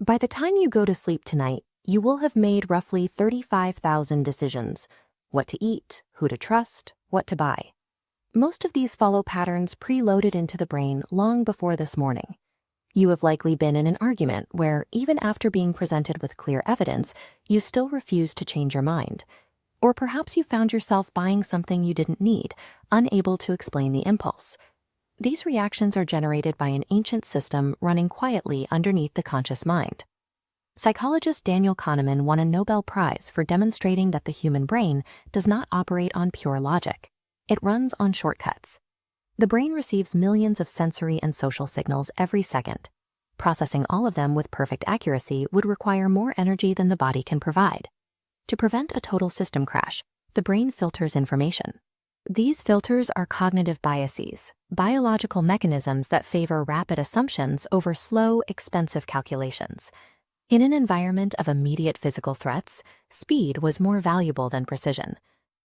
By the time you go to sleep tonight, you will have made roughly 35,000 decisions: what to eat, who to trust, what to buy. Most of these follow patterns preloaded into the brain long before this morning. You have likely been in an argument where, even after being presented with clear evidence, you still refuse to change your mind. Or perhaps you found yourself buying something you didn't need, unable to explain the impulse. These reactions are generated by an ancient system running quietly underneath the conscious mind. Psychologist Daniel Kahneman won a Nobel Prize for demonstrating that the human brain does not operate on pure logic. It runs on shortcuts. The brain receives millions of sensory and social signals every second. Processing all of them with perfect accuracy would require more energy than the body can provide. To prevent a total system crash, the brain filters information. These filters are cognitive biases, biological mechanisms that favor rapid assumptions over slow, expensive calculations. In an environment of immediate physical threats, speed was more valuable than precision.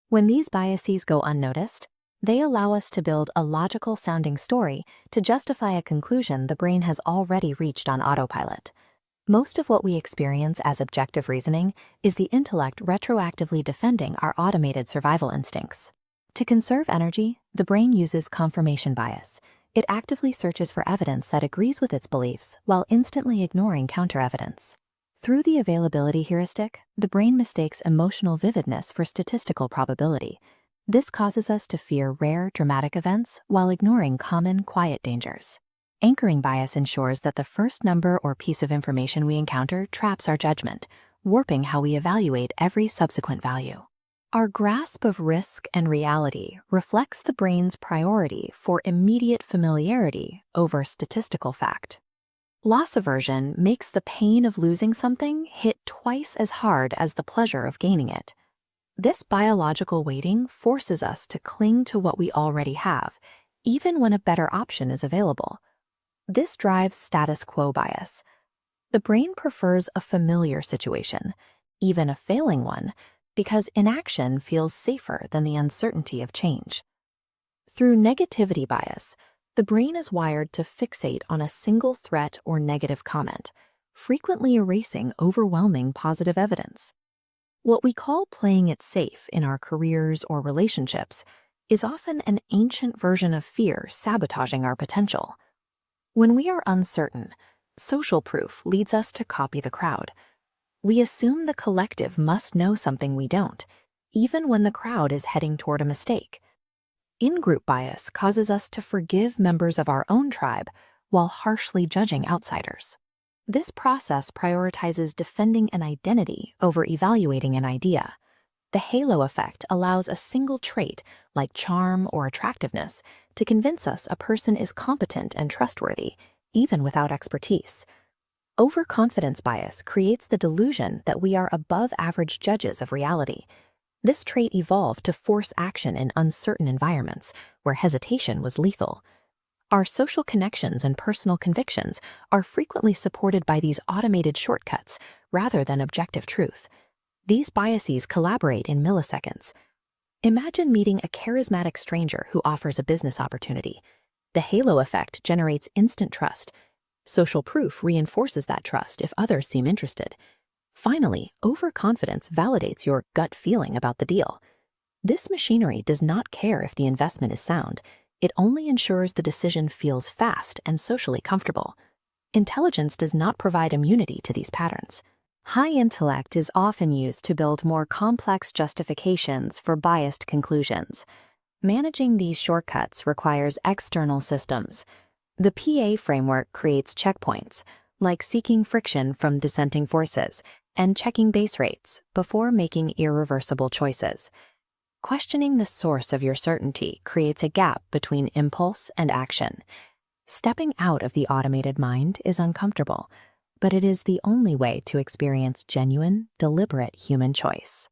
When these biases go unnoticed, they allow us to build a logical-sounding story to justify a conclusion the brain has already reached on autopilot. Most of what we experience as objective reasoning is the intellect retroactively defending our automated survival instincts. To conserve energy, the brain uses confirmation bias. It actively searches for evidence that agrees with its beliefs while instantly ignoring counter-evidence. Through the availability heuristic, the brain mistakes emotional vividness for statistical probability. This causes us to fear rare, dramatic events while ignoring common, quiet dangers. Anchoring bias ensures that the first number or piece of information we encounter traps our judgment, warping how we evaluate every subsequent value. Our grasp of risk and reality reflects the brain's priority for immediate familiarity over statistical fact. Loss aversion makes the pain of losing something hit twice as hard as the pleasure of gaining it. This biological weighting forces us to cling to what we already have, even when a better option is available. This drives status quo bias. The brain prefers a familiar situation, even a failing one, because inaction feels safer than the uncertainty of change. Through negativity bias, the brain is wired to fixate on a single threat or negative comment, frequently erasing overwhelming positive evidence. What we call playing it safe in our careers or relationships is often an ancient version of fear sabotaging our potential. When we are uncertain, social proof leads us to copy the crowd. We assume the collective must know something we don't, even when the crowd is heading toward a mistake. In-group bias causes us to forgive members of our own tribe while harshly judging outsiders. This process prioritizes defending an identity over evaluating an idea. The halo effect allows a single trait, like charm or attractiveness, to convince us a person is competent and trustworthy, even without expertise. Overconfidence bias creates the delusion that we are above-average judges of reality. This trait evolved to force action in uncertain environments where hesitation was lethal. Our social connections and personal convictions are frequently supported by these automated shortcuts rather than objective truth. These biases collaborate in milliseconds. Imagine meeting a charismatic stranger who offers a business opportunity. The halo effect generates instant trust. Social proof reinforces that trust if others seem interested. Finally, overconfidence validates your gut feeling about the deal. This machinery does not care if the investment is sound. It only ensures the decision feels fast and socially comfortable. Intelligence does not provide immunity to these patterns. High intellect is often used to build more complex justifications for biased conclusions. Managing these shortcuts requires external systems. The PA framework creates checkpoints, like seeking friction from dissenting forces and checking base rates before making irreversible choices. Questioning the source of your certainty creates a gap between impulse and action. Stepping out of the automated mind is uncomfortable, but it is the only way to experience genuine, deliberate human choice.